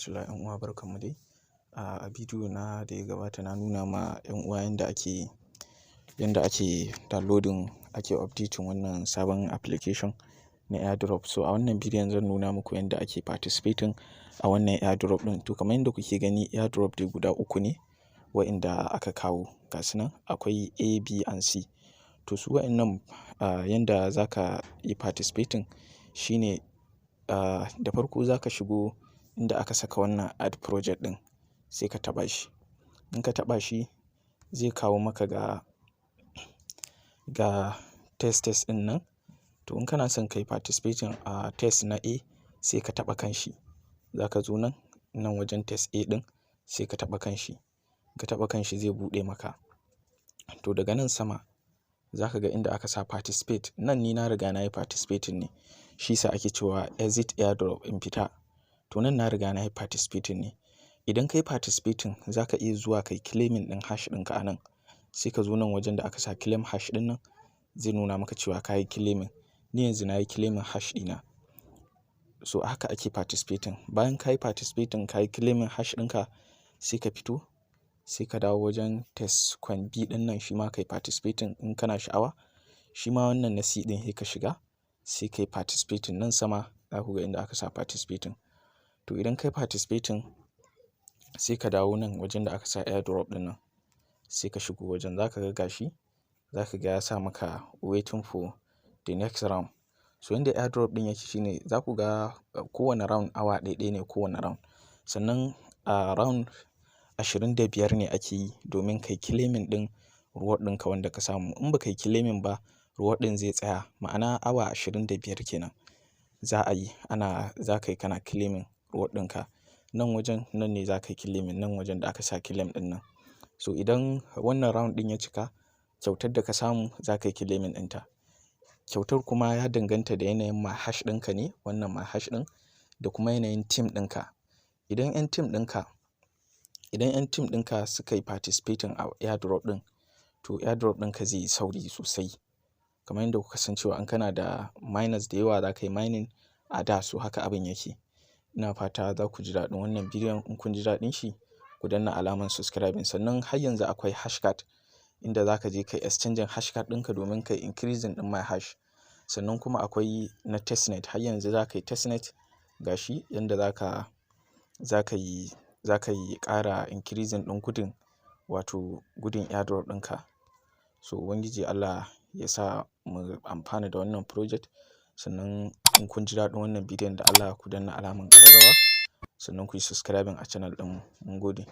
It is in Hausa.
rahmatullahi. ‘Yan uwa barkanmu dai. A bidiyo na da ya gabata na nuna ma ‘yan uwa yanda ake downloading, ake updating wannan sabon application na airdrop. So a wannan bidiyon zan nuna muku yanda ake participating a wannan airdrop ɗin. To kamar yadda kuke gani, airdrop dai guda uku ne wa'inda aka kawo. Ga su nan akwai A, B and C. To su wa'innan yanda za ka yi participating shine da farko za ka shigo inda aka saka wannan add project ɗin, sai ka taɓa shi. In ka taɓa shi zai kawo maka ga test ɗin nan. To in kana son ka yi participating a test na A, sai ka taɓa kan shi. Za ka zo nan wajen test A ɗin, sai ka taɓa kan shi. Ka taɓa kan shi zai buɗe maka. To daga nan sama za ka ga inda aka sa participate. Nan ni na riga na yi participating ne, shi sa ake cewa exit airdrop in fita. To nan na riga na yi participating ne. Idan ka yi participating za ka iya zuwa ka yi claiming ɗin hash ɗinka a nan. Sai ka zo nan wajen da aka sa claim hash ɗin nan, zai nuna maka cewa ka yi claiming. Ni yanzu na yi claiming hash ɗina. So haka ake participating. Bayan ka yi participating, ka yi claiming hash ɗinka, sai ka fito, sai ka dawo wajen test coin B ɗin nan, shi ma ka yi participating in kana sha'awa. Shi ma wannan na C ɗin sai ka shiga, sai ka yi participating. Nan sama za ku ga inda aka sa participating. To idan ka yi participating, sai ka dawo nan wajen da aka sa airdrop ɗin nan, sai ka shigo wajen. Za ka ga gashi, za ka ga ya sa maka waiting for the next round. So yanda airdrop ɗin yake shine, za ku ga kowane round awa ɗaya ne kowane round. Sannan a round 25 ne ake yi domin ka yi claiming ɗin reward ɗinka wanda ka samu. In ba ka yi claiming ba, reward ɗin zai tsaya. Ma'ana awa 25 kenan za ka yi kana claiming reward ɗinka. Nan wajen nan ne za ka yi claiming, nan wajen da aka sa claim ɗin nan. So idan wannan round ɗin ya cika, kyautar da ka samu za ka yi claiming ɗinta. Kyautar kuma ya danganta da yanayin my hash ɗinka ne, wannan my hash ɗin, da kuma yanayin team ɗinka. Idan 'yan team ɗinka suka yi participating a airdrop ɗin, to airdrop ɗinka zai yi sauri sosai. Kamar yadda kuka san cewa in kana da miners da yawa za ka yi mining a da, so haka abin yake. Ina fata za ku ji daɗin wannan bidiyon. In kun ji daɗin shi, ku danna alamar subscribing. Sannan har yanzu akwai hashcard inda za ka je ka yi exchanging hashcard ɗinka domin ka yi increasing ɗin my hash. Sannan kuma akwai na testnet. Har yanzu za ka yi testnet. Gashi yanda za ka yi ƙara increasing ɗin gudun, wato gudun airdrop ɗinka. So Ubangiji Allah ya sa mu amfana da wannan project. Sannan in kun ji daɗin wannan bidiyon, da Allah ku danna alamar ƙararrawa, sannan ku yi subscribing a channel ɗinmu. Mun gode.